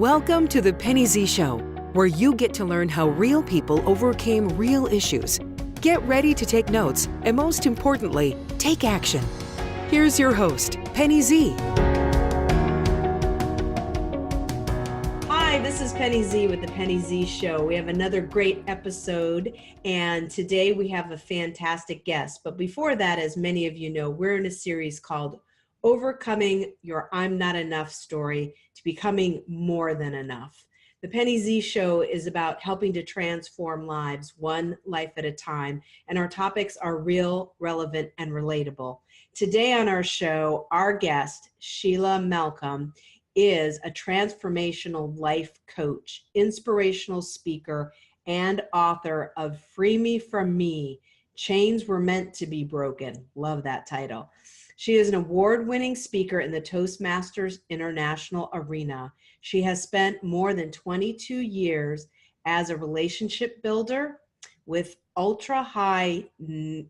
Welcome to the Penny Z Show, where you get to learn how real people overcame real issues. Get ready to take notes and, most importantly, take action. Here's your host, Penny Z. Hi, this is Penny Z with the Penny Z Show. We have another great episode, and today we have a fantastic guest. But before that, as many of you know, we're in a series called Overcoming Your I'm Not Enough story to becoming more than enough. The Penny Z Show is about helping to transform lives one life at a time, and our topics are real, relevant, and relatable. Today on our show, our guest, Sheila Malcolm, is a transformational life coach, inspirational speaker, and author of Free Me From Me, Chains Were Meant to Be Broken. Love that title. She is an award-winning speaker in the Toastmasters International arena. She has spent more than 22 years as a relationship builder with ultra-high new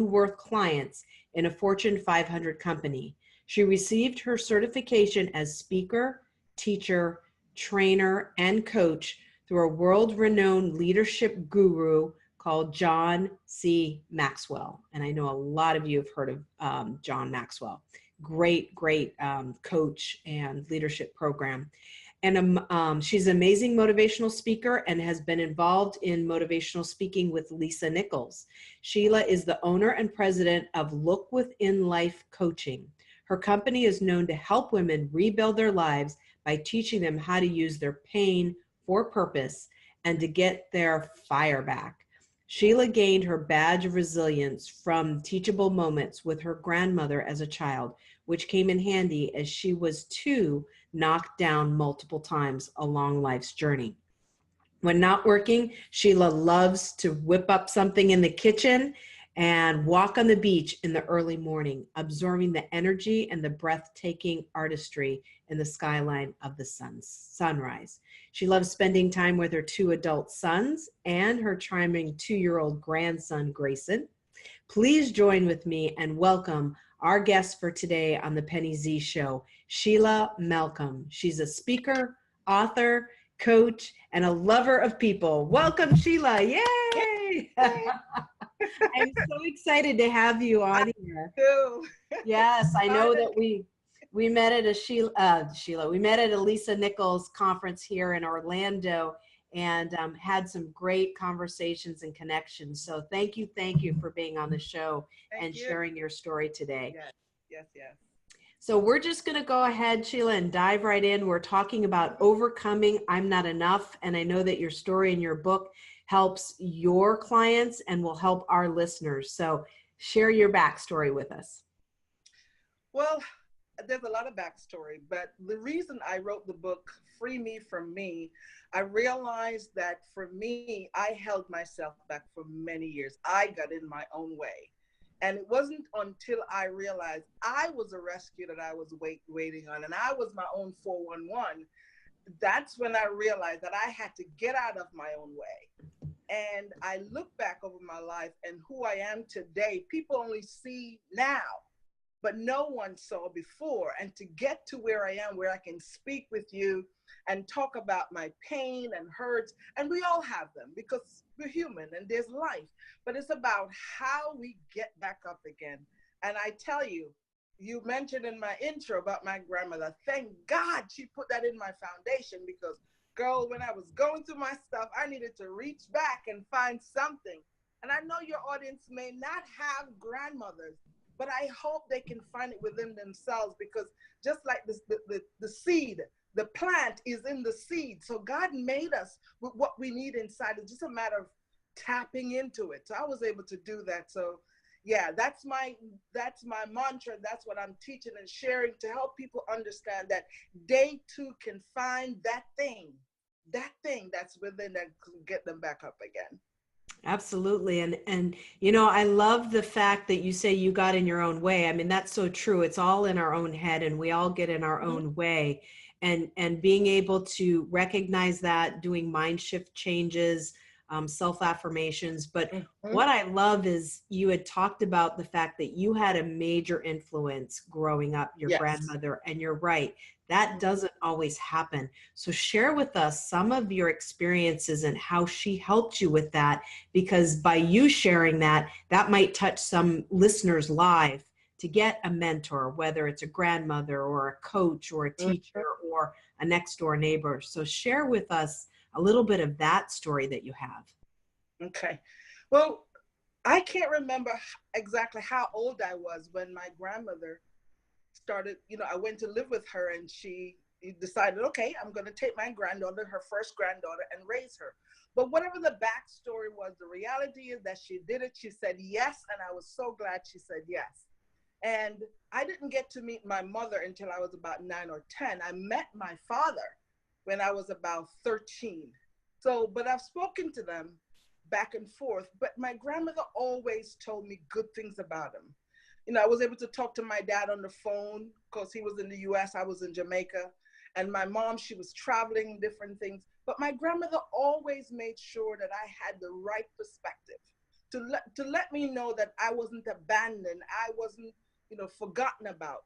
worth clients in a Fortune 500 company. She received her certification as speaker, teacher, trainer, and coach through a world-renowned leadership guru called John C. Maxwell. And I know a lot of you have heard of John Maxwell. Great coach and leadership program. And she's an amazing motivational speaker and has been involved in motivational speaking with Lisa Nichols. Sheila is the owner and president of Look Within Life Coaching. Her company is known to help women rebuild their lives by teaching them how to use their pain for purpose and to get their fire back. Sheila gained her badge of resilience from teachable moments with her grandmother as a child, which came in handy as she was too knocked down multiple times along life's journey. When not working, Sheila loves to whip up something in the kitchen and walk on the beach in the early morning, absorbing the energy and the breathtaking artistry in the skyline of the sunrise. She loves spending time with her two adult sons and her charming 2-year-old grandson, Grayson. Please join with me and welcome our guest for today on the Penny Z Show, Sheila Malcolm. She's a speaker, author, coach, and a lover of people. Welcome, Sheila. Yay! I'm so excited to have you on here. Yes, I know that we met at we met at a Lisa Nichols conference here in Orlando and had some great conversations and connections. So thank you for being on the show and sharing your story today. Yes. So we're just going to go ahead, Sheila, and dive right in. We're talking about overcoming I'm not enough. And I know that your story in your book helps your clients and will help our listeners. So share your backstory with us. Well, there's a lot of backstory, but the reason I wrote the book, Free Me From Me, I realized that for me, I held myself back for many years. I got in my own way. And it wasn't until I realized I was a rescue that I was waiting on, and I was my own 411. That's when I realized that I had to get out of my own way. And I look back over my life and who I am today, people only see now, but no one saw before. And to get to where I am, where I can speak with you and talk about my pain and hurts, and we all have them because we're human and there's life, but it's about how we get back up again. And I tell you, you mentioned in my intro about my grandmother. Thank God she put that in my foundation because, girl, when I was going through my stuff, I needed to reach back and find something. And I know your audience may not have grandmothers, but I hope they can find it within themselves because just like this, the seed, the plant is in the seed. So God made us with what we need inside. It's just a matter of tapping into it. So I was able to do that. So yeah, that's my mantra. That's what I'm teaching and sharing to help people understand that they too can find that thing that's within that can get them back up again. Absolutely. And you know, I love the fact that you say you got in your own way. I mean, that's so true. It's all in our own head and we all get in our own way. And being able to recognize that, doing mind shift changes, self-affirmations. But Mhm. what I love is you had talked about the fact that you had a major influence growing up, your Yes. grandmother, and you're right, that doesn't always happen. So share with us some of your experiences and how she helped you with that, because by you sharing that, that might touch some listeners' life to get a mentor, whether it's a grandmother or a coach or a teacher Mhm. or a next door neighbor. So share with us a little bit of that story that you have. Okay. Well, I can't remember exactly how old I was when my grandmother started, I went to live with her, and she decided, okay, I'm going to take my granddaughter, her first granddaughter, and raise her. But whatever the backstory was, the reality is that she did it. She said yes, and I was so glad she said yes. And I didn't get to meet my mother until I was about 9 or 10. I met my father when I was about 13. So, but I've spoken to them back and forth. But my grandmother always told me good things about him. I was able to talk to my dad on the phone because he was in the US, I was in Jamaica. And my mom, she was traveling, different things. But my grandmother always made sure that I had the right perspective to let me know that I wasn't abandoned, I wasn't, forgotten about.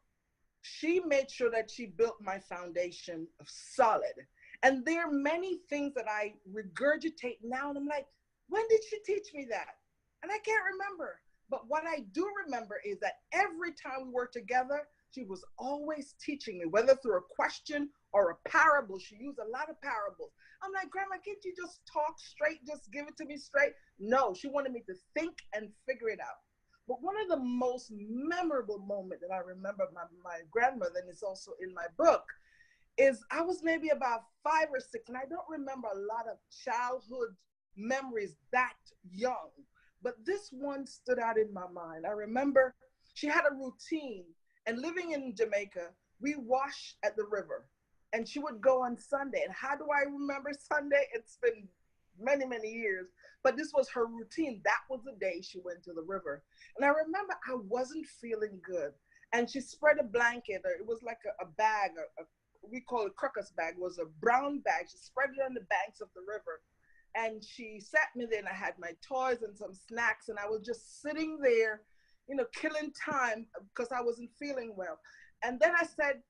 She made sure that she built my foundation of solid. And there are many things that I regurgitate now, and I'm like, when did she teach me that? And I can't remember. But what I do remember is that every time we were together, she was always teaching me, whether through a question or a parable. She used a lot of parables. I'm like, Grandma, can't you just talk straight? Just give it to me straight? No, she wanted me to think and figure it out. But one of the most memorable moments that I remember my grandmother, and it's also in my book, is I was maybe about 5 or 6, and I don't remember a lot of childhood memories that young. But this one stood out in my mind. I remember she had a routine, and living in Jamaica, we washed at the river, and she would go on Sunday. And how do I remember Sunday? It's been many, many years, but this was her routine. That was the day she went to the river. And I remember I wasn't feeling good. And she spread a blanket, or it was like a bag, we call it crocus bag, it was a brown bag. She spread it on the banks of the river. And she sat me there, and I had my toys and some snacks, and I was just sitting there, killing time because I wasn't feeling well. And then I said,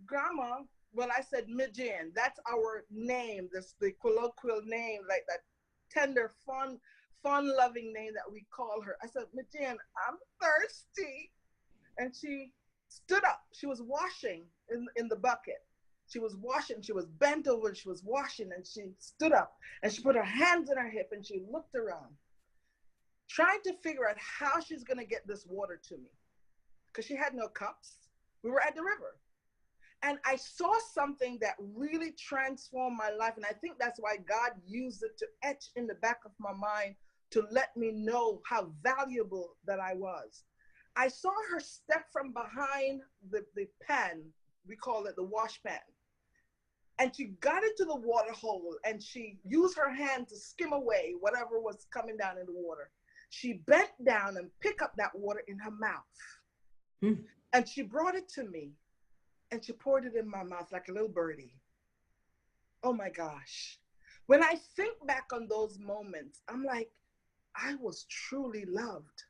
Grandma, well, I said Mijin. That's our name. That's the colloquial name, like that tender, fun-loving name that we call her. I said, Mijin, I'm thirsty. And she stood up. She was washing in the bucket. She was washing. She was bent over, and she was washing, and she stood up, and she put her hands on her hip, and she looked around, trying to figure out how she's going to get this water to me, because she had no cups. We were at the river. And I saw something that really transformed my life. And I think that's why God used it to etch in the back of my mind to let me know how valuable that I was. I saw her step from behind the pan, we call it the wash pan. And she got into the water hole, and she used her hand to skim away whatever was coming down in the water. She bent down and picked up that water in her mouth. And she brought it to me. And she poured it in my mouth like a little birdie. Oh my gosh. When I think back on those moments, I'm like, I was truly loved.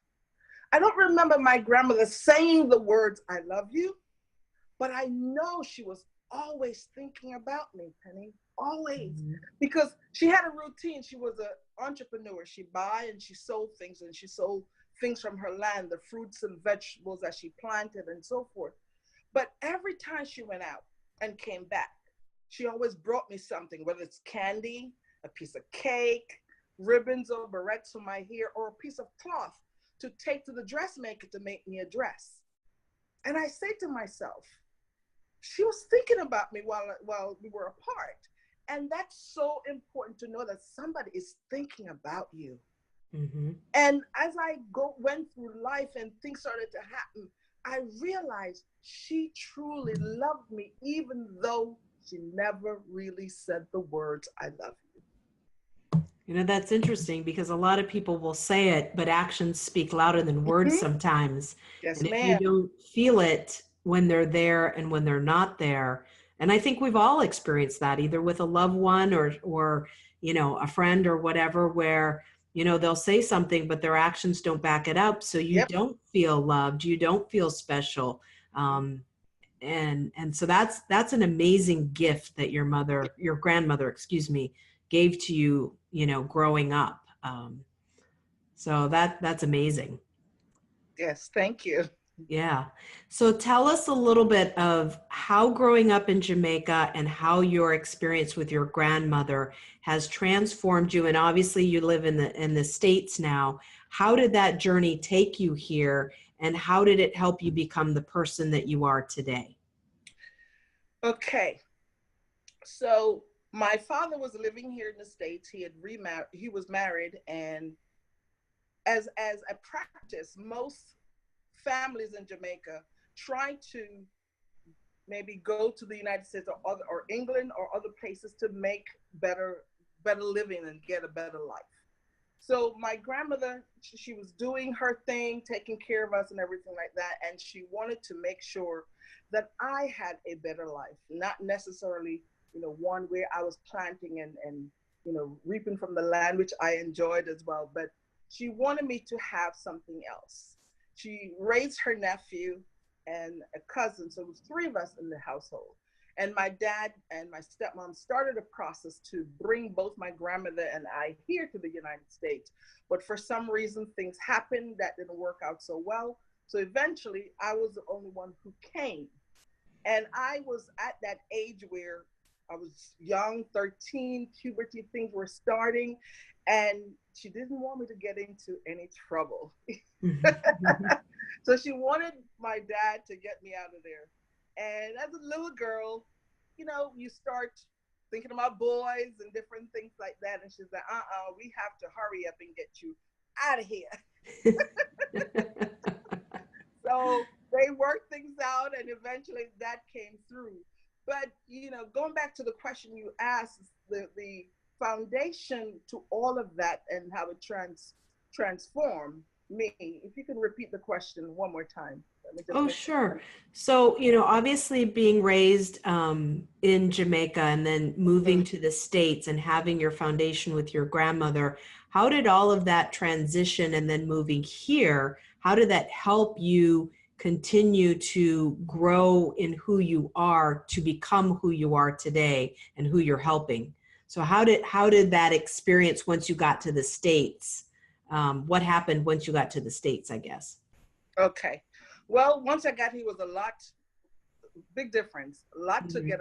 I don't remember my grandmother saying the words, I love you, but I know she was always thinking about me, Penny, always. Because she had a routine. She was an entrepreneur. She buy and she sold things, and she sold things from her land, the fruits and vegetables that she planted and so forth. But every time she went out and came back, she always brought me something, whether it's candy, a piece of cake, ribbons or barrettes for my hair, or a piece of cloth to take to the dressmaker to make me a dress. And I say to myself, she was thinking about me while we were apart. And that's so important to know that somebody is thinking about you. And as I went through life and things started to happen, I realized she truly loved me, even though she never really said the words, I love you. That's interesting, because a lot of people will say it, but actions speak louder than words sometimes. Yes, and if you ma'am. don't feel it when they're there and when they're not there, and I think we've all experienced that, either with a loved one or a friend or whatever, where, they'll say something, but their actions don't back it up. So you Yep. don't feel loved, you don't feel special. And so that's an amazing gift that your grandmother, excuse me, gave to you, growing up. So that's amazing. Yes. Thank you. Yeah. So tell us a little bit of how growing up in Jamaica and how your experience with your grandmother has transformed you. And obviously you live in the States now. How did that journey take you here, and how did it help you become the person that you are today? Okay. So my father was living here in the States. He had remarried, he was married, and as a practice, most families in Jamaica try to maybe go to the United States or England or other places to make better living and get a better life. So my grandmother, she was doing her thing, taking care of us and everything like that, and she wanted to make sure that I had a better life, not necessarily, one where I was planting and reaping from the land, which I enjoyed as well, but she wanted me to have something else. She raised her nephew and a cousin, so it was three of us in the household. And my dad and my stepmom started a process to bring both my grandmother and I here to the United States. But for some reason, things happened that didn't work out so well. So eventually, I was the only one who came. And I was at that age where I was young, 13, puberty, things were starting. And she didn't want me to get into any trouble. So she wanted my dad to get me out of there. And as a little girl, you start thinking about boys and different things like that. And she's like, we have to hurry up and get you out of here. So they worked things out, and eventually that came through. But, going back to the question you asked, the foundation to all of that and how it transformed me. If you can repeat the question one more time. Let me just Oh, make sure. sure. So, obviously being raised in Jamaica and then moving to the States and having your foundation with your grandmother, how did all of that transition, and then moving here, how did that help you continue to grow in who you are to become who you are today and who you're helping? So how did that experience once you got to the States? What happened once you got to the States, I guess? Okay. Well, once I got here, was a lot, big difference, a lot to Mhm. get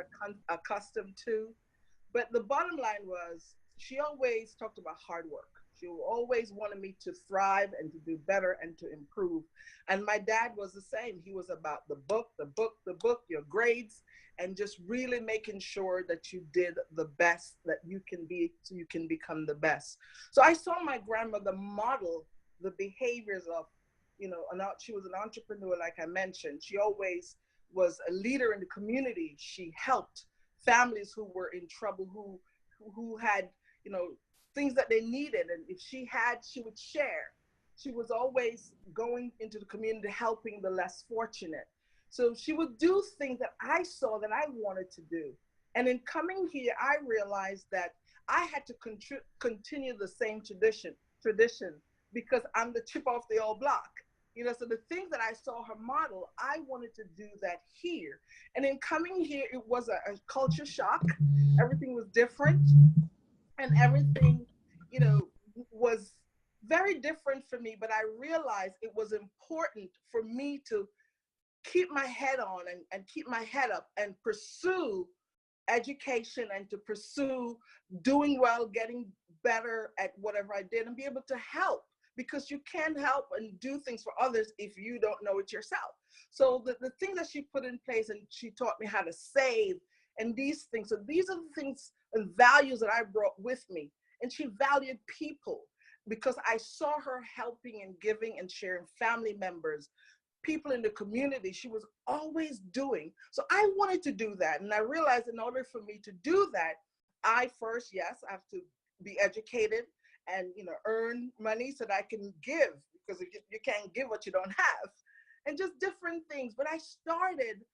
accustomed to. But the bottom line was, she always talked about hard work. She always wanted me to thrive and to do better and to improve. And my dad was the same. He was about the book, the book, the book, your grades, and just really making sure that you did the best that you can be so you can become the best. So I saw my grandmother model the behaviors of, she was an entrepreneur, like I mentioned. She always was a leader in the community. She helped families who were in trouble, who had, things that they needed, and if she had, she would share. She was always going into the community, helping the less fortunate. So she would do things that I saw that I wanted to do. And in coming here, I realized that I had to continue the same tradition because I'm the chip off the old block. So the things that I saw her model, I wanted to do that here. And in coming here, it was a culture shock. Everything was different, and everything, you know, was very different for me. But I realized it was important for me to keep my head on and keep my head up and pursue education and to pursue doing well, getting better at whatever I did, and be able to help, because you can help and do things for others if you don't know it yourself. So the thing that she put in place, and she taught me how to save and these things. So these are the things and values that I brought with me. And she valued people, because I saw her helping and giving and sharing family members, people in the community. She was always doing. So I wanted to do that. And I realized in order for me to do that, I first, yes, I have to be educated and, earn money so that I can give, because you can't give what you don't have, and just different things. But I started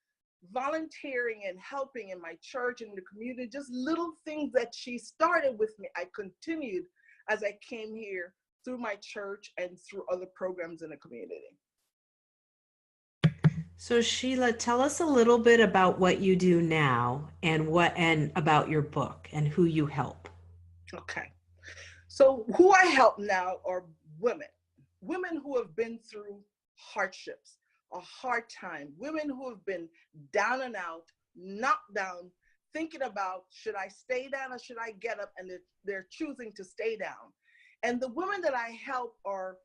volunteering and helping in my church and in the community, just little things that she started with me, I continued as I came here through my church and through other programs in the community. So Sheila, tell us a little bit about what you do now and about your book and who you help. Okay. So who I help now are women who have been through hardships, a hard time, women who have been down and out, knocked down, thinking about, should I stay down or should I get up? And they're choosing to stay down. And the women that I help are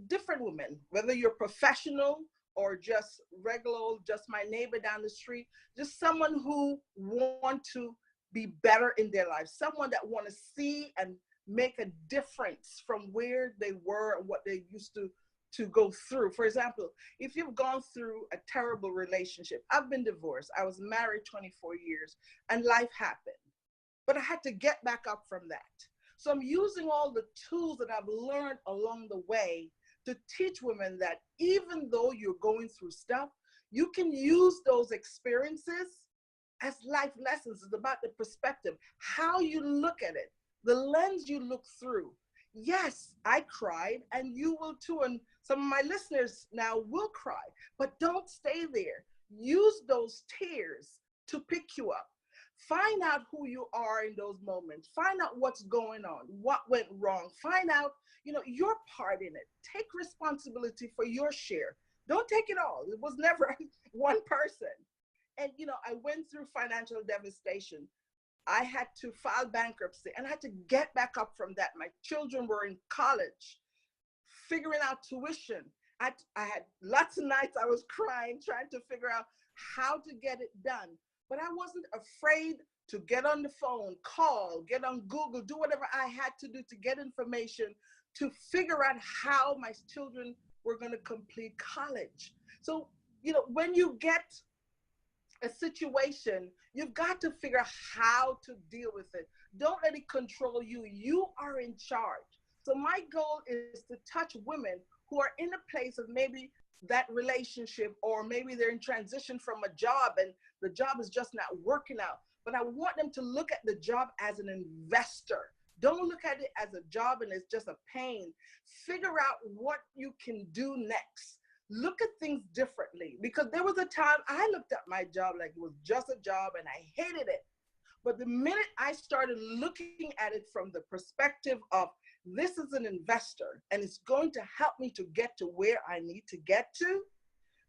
different women, whether you're professional or just regular old, just my neighbor down the street, just someone who want to be better in their life, someone that want to see and make a difference from where they were and what they used to go through. For example, if you've gone through a terrible relationship, I've been divorced, I was married 24 years, and life happened, but I had to get back up from that. So I'm using all the tools that I've learned along the way to teach women that even though you're going through stuff, you can use those experiences as life lessons. It's about the perspective, how you look at it, the lens you look through. Yes, I cried, and you will too, and some of my listeners now will cry, but don't stay there. Use those tears to pick you up. Find out who you are in those moments. Find out what's going on, what went wrong. Find out, your part in it. Take responsibility for your share. Don't take it all. It was never one person. And, I went through financial devastation. I had to file bankruptcy and I had to get back up from that. My children were in college, figuring out tuition. I had lots of nights I was crying, trying to figure out how to get it done. But I wasn't afraid to get on the phone, call, get on Google, do whatever I had to do to get information, to figure out how my children were going to complete college. So, when you get a situation, you've got to figure out how to deal with it. Don't let it control you. You are in charge. So my goal is to touch women who are in a place of maybe that relationship, or maybe they're in transition from a job and the job is just not working out. But I want them to look at the job as an investor. Don't look at it as a job and it's just a pain. Figure out what you can do next. Look at things differently, because there was a time I looked at my job like it was just a job and I hated it. But the minute I started looking at it from the perspective of, this is an investor and it's going to help me to get to where I need to get to,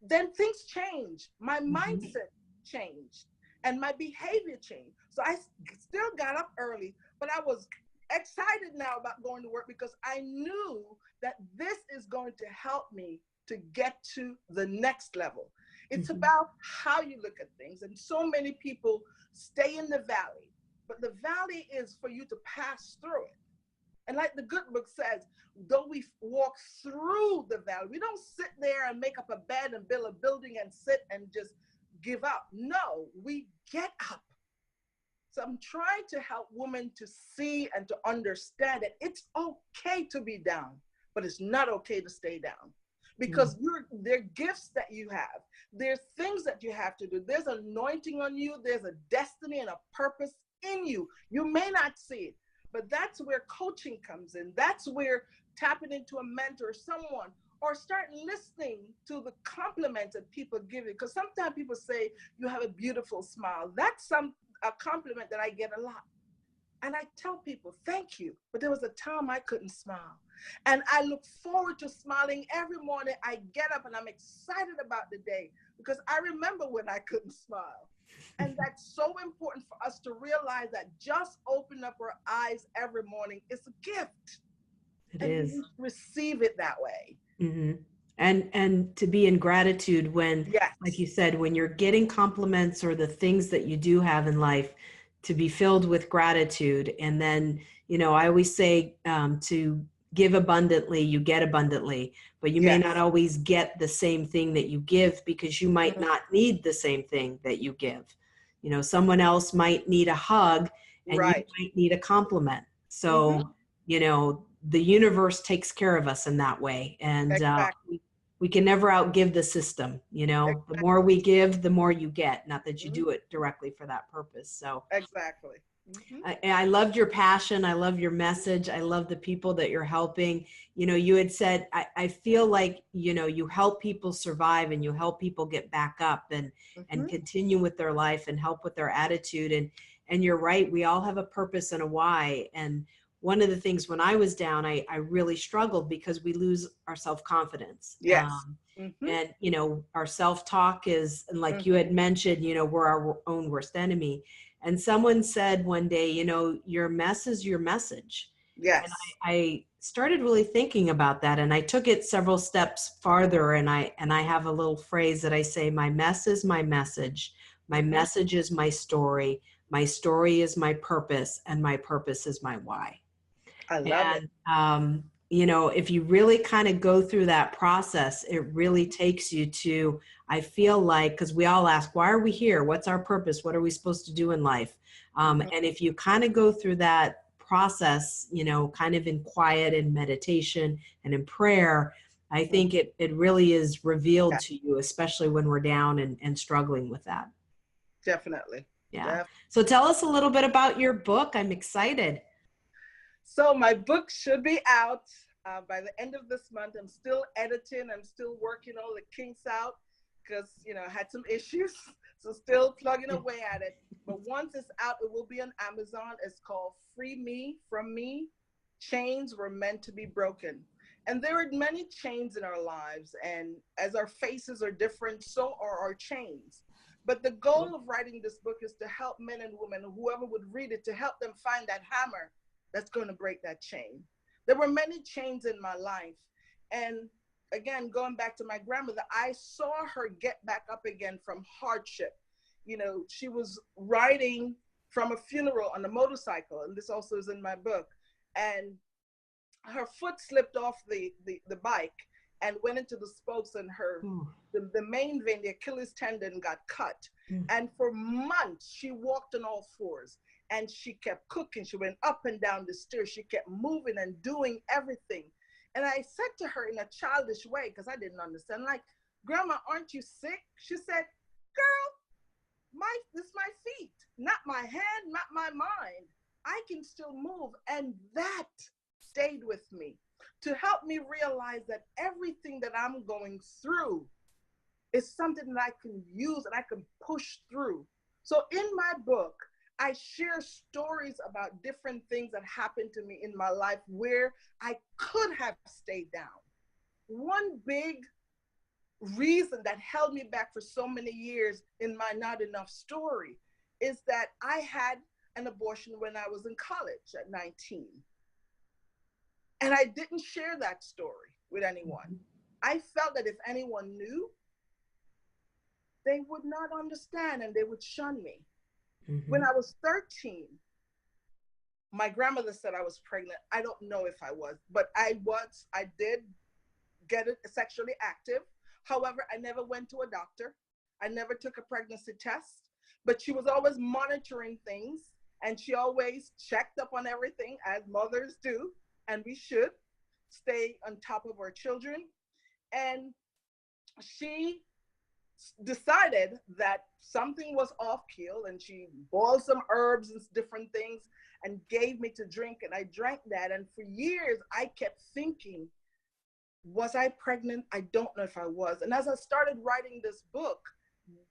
then things change. My mindset changed and my behavior changed. So I still got up early, but I was excited now about going to work because I knew that this is going to help me to get to the next level. It's about how you look at things. And so many people stay in the valley, but the valley is for you to pass through it. And like the good book says, though we walk through the valley, we don't sit there and make up a bed and build a building and sit and just give up. No, we get up. So I'm trying to help women to see and to understand that it's okay to be down, but it's not okay to stay down. Because there are gifts that you have. There's things that you have to do. There's anointing on you. There's a destiny and a purpose in you. You may not see it, but that's where coaching comes in. That's where tapping into a mentor, someone, or start listening to the compliments that people give you. Because sometimes people say, you have a beautiful smile. That's a compliment that I get a lot. And I tell people, thank you. But there was a time I couldn't smile. And I look forward to smiling every morning. I get up and I'm excited about the day because I remember when I couldn't smile. And that's so important for us to realize that just open up our eyes every morning is a gift. It is. We receive it that way. And to be in gratitude when, like you said, when you're getting compliments or the things that you do have in life, to be filled with gratitude. And then, I always say to give abundantly, you get abundantly, but you may not always get the same thing that you give because you might not need the same thing that you give. Someone else might need a hug and you might need a compliment. So, the universe takes care of us in that way. And we can never outgive the system. You know, the more we give, the more you get. Not that you do it directly for that purpose. So Exactly. Mm-hmm. I loved your passion. I love your message. I love the people that you're helping. You know, you had said, I feel like, you know, you help people survive and you help people get back up and continue with their life and help with their attitude. And you're right. We all have a purpose and a why. And one of the things when I was down, I really struggled because we lose our self-confidence. Yes. And, you know, our self-talk is, and like you had mentioned, you know, we're our own worst enemy. And someone said one day, you know, your mess is your message. Yes. And I started really thinking about that. And I took it several steps farther. And I have a little phrase that I say, my mess is my message. My message is my story. My story is my purpose. And my purpose is my why. I love it. You know, if you really kind of go through that process, it really takes you to, I feel like, because we all ask, why are we here? What's our purpose? What are we supposed to do in life? And if you kind of go through that process, you know, kind of in quiet and meditation and in prayer, I think it really is revealed to you, especially when we're down and struggling with that. Definitely. Yeah. So tell us a little bit about your book. I'm excited. So my book should be out by the end of this month. I'm still editing. I'm still working all the kinks out because, you know, I had some issues. So still plugging away at it. But once it's out, it will be on Amazon. It's called Free Me From Me. Chains Were Meant to Be Broken. And there are many chains in our lives. And as our faces are different, so are our chains. But the goal of writing this book is to help men and women, whoever would read it, to help them find that hammer that's going to break that chain. There were many chains in my life. And again, going back to my grandmother, I saw her get back up again from hardship. You know, she was riding from a funeral on a motorcycle, and this also is in my book. And her foot slipped off the bike and went into the spokes, and her the main vein, the Achilles tendon, got cut. And for months, she walked on all fours. And she kept cooking. She went up and down the stairs. She kept moving and doing everything. And I said to her in a childish way, because I didn't understand, like, Grandma, aren't you sick? She said, girl, this is my feet, not my hand, not my mind. I can still move. And that stayed with me to help me realize that everything that I'm going through is something that I can use and I can push through. So in my book, I share stories about different things that happened to me in my life where I could have stayed down. One big reason that held me back for so many years in my Not Enough story is that I had an abortion when I was in college at 19. And I didn't share that story with anyone. I felt that if anyone knew, they would not understand and they would shun me. When I was 13, my grandmother said I was pregnant. I don't know if I was, but I did get it sexually active. However, I never went to a doctor. I never took a pregnancy test, but she was always monitoring things and she always checked up on everything as mothers do. And we should stay on top of our children. And she decided that something was off keel and she boiled some herbs and different things and gave me to drink, and I drank that. And for years I kept thinking, was I pregnant? I don't know if I was. And as I started writing this book,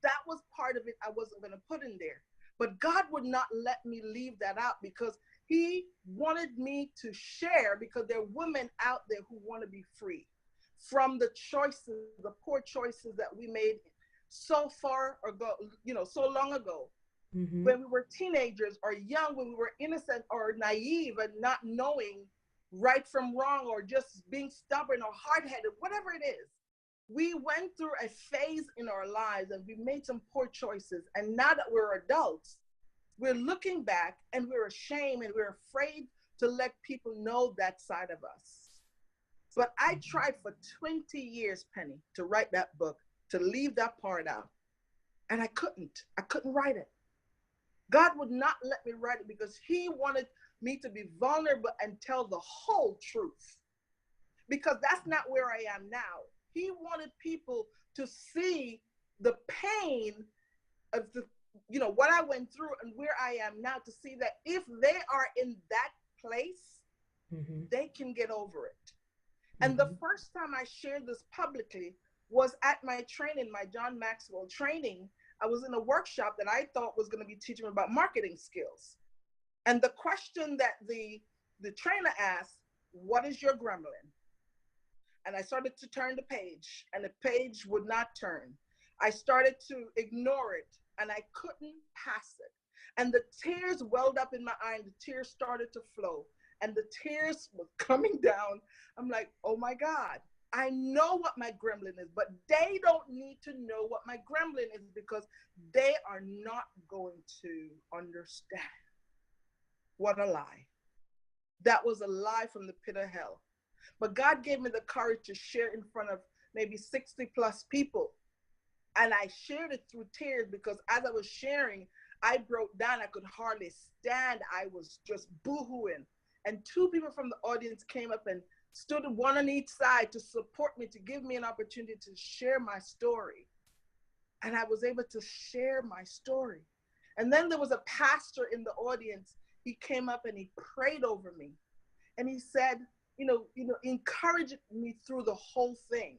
that was part of it I wasn't going to put in there. But God would not let me leave that out because he wanted me to share, because there are women out there who want to be free from the choices, the poor choices that we made so far ago, you know, so long ago, when we were teenagers or young, when we were innocent or naive and not knowing right from wrong, or just being stubborn or hard-headed, whatever it is. We went through a phase in our lives and we made some poor choices. And now that we're adults, we're looking back and we're ashamed and we're afraid to let people know that side of us. But I tried for 20 years, Penny, to write that book, to leave that part out. And I couldn't write it. God would not let me write it because he wanted me to be vulnerable and tell the whole truth. Because that's not where I am now. He wanted people to see the pain of the, what I went through and where I am now, to see that if they are in that place, they can get over it. And the first time I shared this publicly was at my training, my John Maxwell training. I was in a workshop that I thought was going to be teaching about marketing skills. And the question that the trainer asked, what is your gremlin? And I started to turn the page, and the page would not turn. I started to ignore it, and I couldn't pass it. And the tears welled up in my eye, and the tears started to flow, and the tears were coming down. I'm like, oh my God, I know what my gremlin is, but they don't need to know what my gremlin is, because they are not going to understand. What a lie. That was a lie from the pit of hell. But God gave me the courage to share in front of maybe 60 plus people. And I shared it through tears, because as I was sharing, I broke down. I could hardly stand. I was just boohooing. And two people from the audience came up and stood one on each side to support me, to give me an opportunity to share my story. And I was able to share my story. And then there was a pastor in the audience. He came up and he prayed over me. And he said, encouraged me through the whole thing.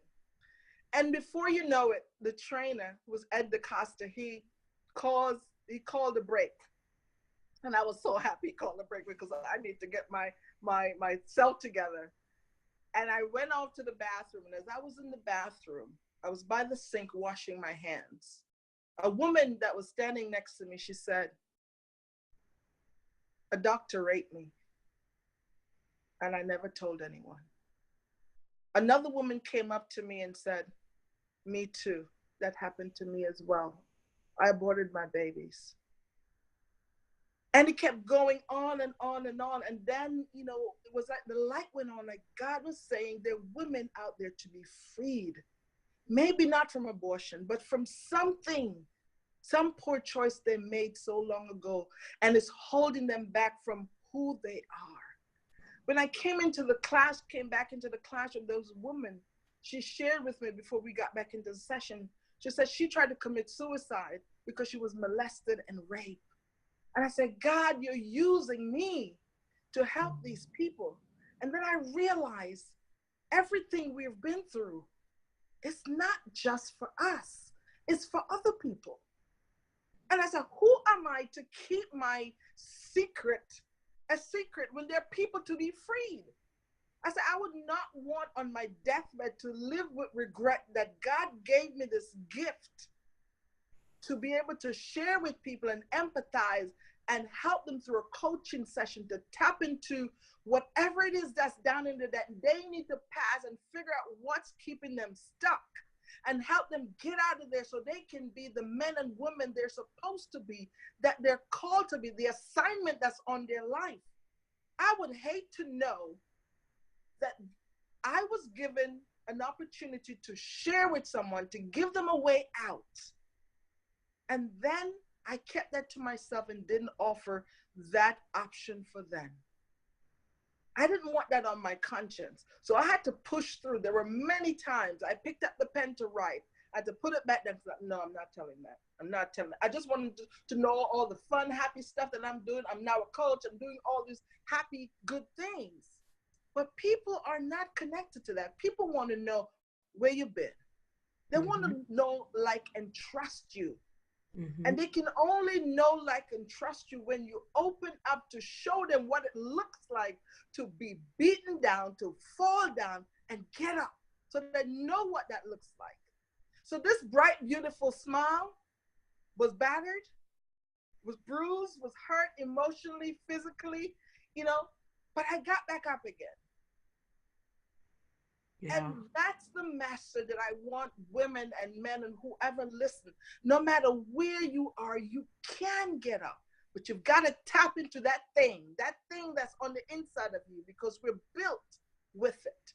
And before you know it, the trainer was Ed DaCosta. He called a break. And I was so happy he called a break, because I need to get myself together. And I went off to the bathroom. And as I was in the bathroom, I was by the sink washing my hands. A woman that was standing next to me, she said, a doctor raped me, and I never told anyone. Another woman came up to me and said, me too. That happened to me as well. I aborted my babies. And it kept going on and on and on. And then, it was like the light went on, like God was saying there are women out there to be freed. Maybe not from abortion, but from something, some poor choice they made so long ago, and it's holding them back from who they are. When I came back into the classroom, there was a woman, she shared with me before we got back into the session. She said she tried to commit suicide because she was molested and raped. And I said, God, you're using me to help these people. And then I realized everything we've been through, it's not just for us, it's for other people. And I said, who am I to keep my secret a secret when there are people to be freed? I said, I would not want on my deathbed to live with regret that God gave me this gift to be able to share with people and empathize and help them through a coaching session to tap into whatever it is that's down into that they need to pass and figure out what's keeping them stuck, and help them get out of there so they can be the men and women they're supposed to be, that they're called to be, the assignment that's on their life. I would hate to know that I was given an opportunity to share with someone, to give them a way out, and then I kept that to myself and didn't offer that option for them. I didn't want that on my conscience. So I had to push through. There were many times I picked up the pen to write. I had to put it back down. No, I'm not telling that. I'm not telling that. I just wanted to know all the fun, happy stuff that I'm doing. I'm now a coach. I'm doing all these happy, good things. But people are not connected to that. People want to know where you've been. They want to know, like, and trust you. And they can only know, like, and trust you when you open up to show them what it looks like to be beaten down, to fall down and get up, so they know what that looks like. So this bright, beautiful smile was battered, was bruised, was hurt emotionally, physically, but I got back up again. Yeah. And that's the message that I want women and men and whoever listen. No matter where you are, you can get up, but you've got to tap into that thing that's on the inside of you, because we're built with it.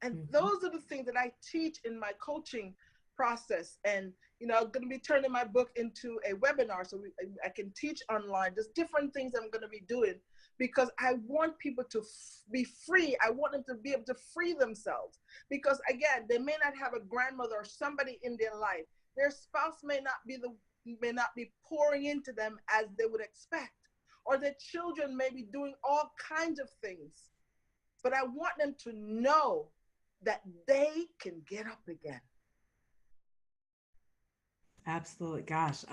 And those are the things that I teach in my coaching process. And, I'm going to be turning my book into a webinar so I can teach online. There's different things I'm going to be doing because I want people to be free. I want them to be able to free themselves, because again, they may not have a grandmother or somebody in their life. Their spouse may not be pouring into them as they would expect, or their children may be doing all kinds of things. But I want them to know that they can get up again. Absolutely. Gosh,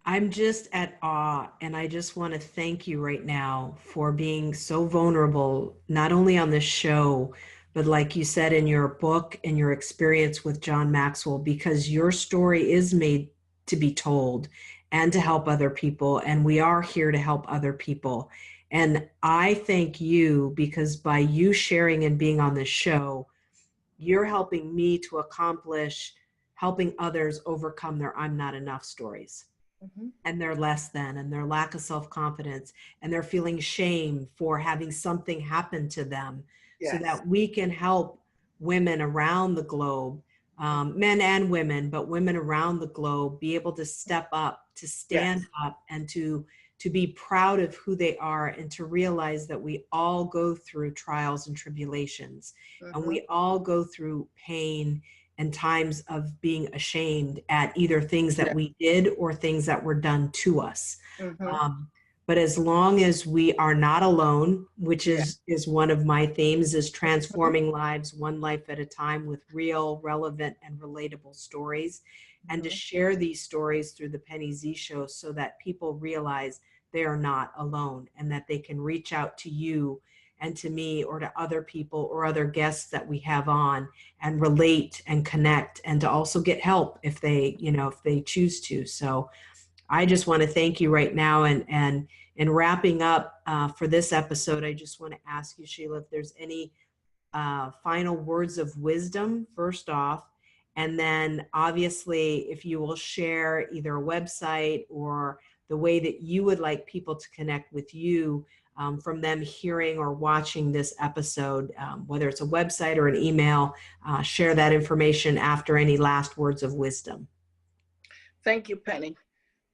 I'm just at awe, and I just want to thank you right now for being so vulnerable, not only on this show, but like you said in your book and your experience with John Maxwell, because your story is made to be told and to help other people. And we are here to help other people. And I thank you because by you sharing and being on this show, you're helping me to accomplish helping others overcome their I'm not enough stories. Mm-hmm. And their less than, and their lack of self-confidence, and they're feeling shame for having something happen to them. Yes. So that we can help women around the globe, men and women, but women around the globe, be able to step up, to stand Yes. up, and to be proud of who they are, and to realize that we all go through trials and tribulations, and we all go through pain and times of being ashamed at either things that we did or things that were done to us. But as long as we are not alone, which is one of my themes, is transforming lives one life at a time with real, relevant, and relatable stories, and to share these stories through the Penny Z Show so that people realize they are not alone, and that they can reach out to you and to me or to other people or other guests that we have on and relate and connect, and to also get help if they, if they choose to. So I just want to thank you right now. And in wrapping up for this episode, I just want to ask you, Sheila, if there's any final words of wisdom, first off, and then obviously if you will share either a website or the way that you would like people to connect with you from them hearing or watching this episode, whether it's a website or an email, share that information after any last words of wisdom. Thank you, Penny.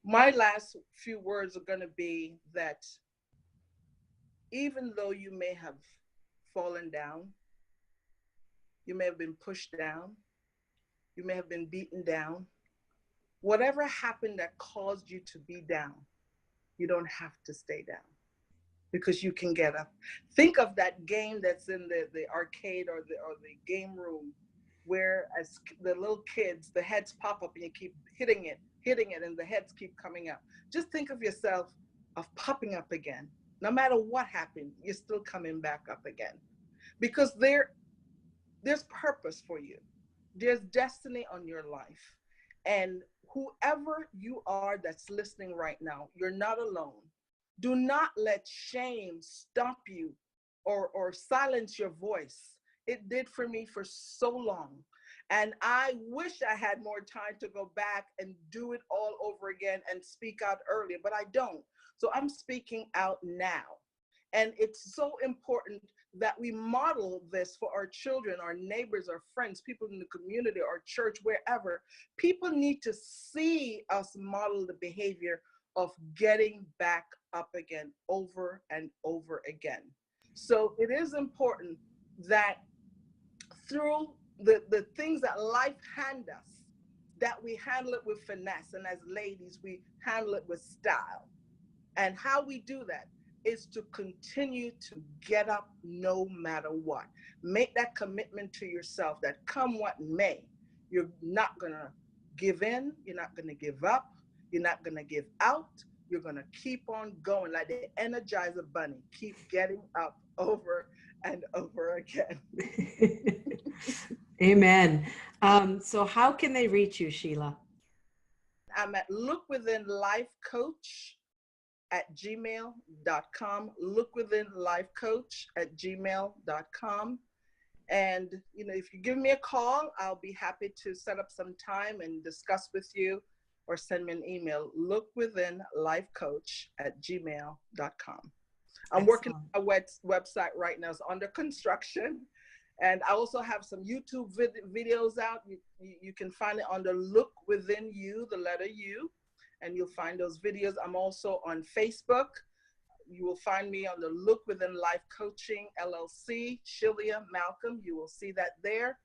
My last few words are going to be that even though you may have fallen down, you may have been pushed down, you may have been beaten down, whatever happened that caused you to be down, you don't have to stay down, because you can get up. Think of that game that's in the arcade or the game room, where as the little kids, the heads pop up and you keep hitting it, and the heads keep coming up. Just think of yourself of popping up again. No matter what happened, you're still coming back up again, because there's purpose for you. There's destiny on your life. And whoever you are that's listening right now, you're not alone. Do not let shame stop you or silence your voice. It did for me for so long. And I wish I had more time to go back and do it all over again and speak out earlier, but I don't. So I'm speaking out now. And it's so important that we model this for our children, our neighbors, our friends, people in the community, our church, wherever. People need to see us model the behavior of getting back up again over and over again. So it is important that through the things that life hands us, that we handle it with finesse. And as ladies, we handle it with style. And how we do that is to continue to get up no matter what. Make that commitment to yourself that come what may, you're not gonna give in, you're not gonna give up, you're not gonna give out, you're gonna keep on going like the Energizer Bunny, keep getting up over and over again. Amen. So how can they reach you, Sheila? I'm at lookwithinlifecoach@gmail.com, lookwithinlifecoach@gmail.com. And, if you give me a call, I'll be happy to set up some time and discuss with you, or send me an email, lookwithinlifecoach@gmail.com. I'm working on a website right now. It's under construction. And I also have some YouTube videos out. You can find it under Look Within You, the letter U, and you'll find those videos. I'm also on Facebook. You will find me on the Look Within Life Coaching LLC, Shelia Malcolm. You will see that there.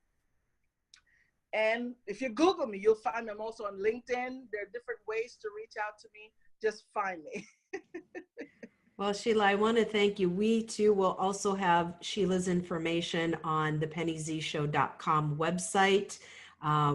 And if you Google me, you'll find me. I'm also on LinkedIn. There are different ways to reach out to me. Just find me. Well, Sheila, I want to thank you. We too will also have Sheila's information on the pennyzshow.com website.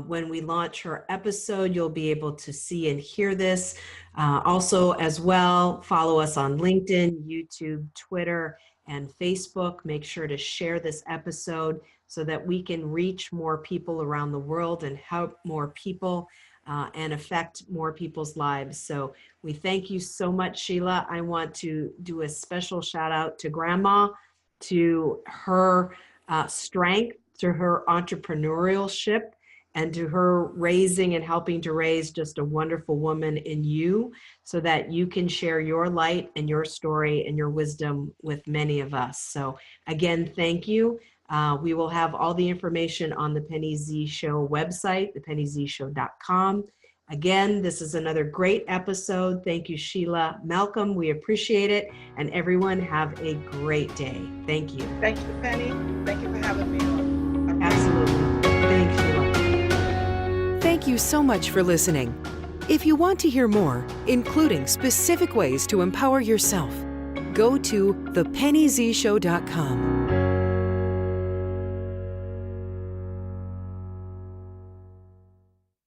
When we launch her episode, you'll be able to see and hear this. Also, as well, follow us on LinkedIn, YouTube, Twitter, and Facebook. Make sure to share this episode so that we can reach more people around the world and help more people and affect more people's lives. So we thank you so much, Sheila. I want to do a special shout out to Grandma, to her strength, to her entrepreneurship, and to her raising and helping to raise just a wonderful woman in you so that you can share your light and your story and your wisdom with many of us. So again, thank you. We will have all the information on the Penny Z Show website, thepennyzshow.com. Again, this is another great episode. Thank you, Sheila Malcolm. We appreciate it. And everyone have a great day. Thank you. Thank you, Penny. Thank you for having me on. Absolutely. Thanks, Sheila. Thank you so much for listening. If you want to hear more, including specific ways to empower yourself, go to thepennyzshow.com.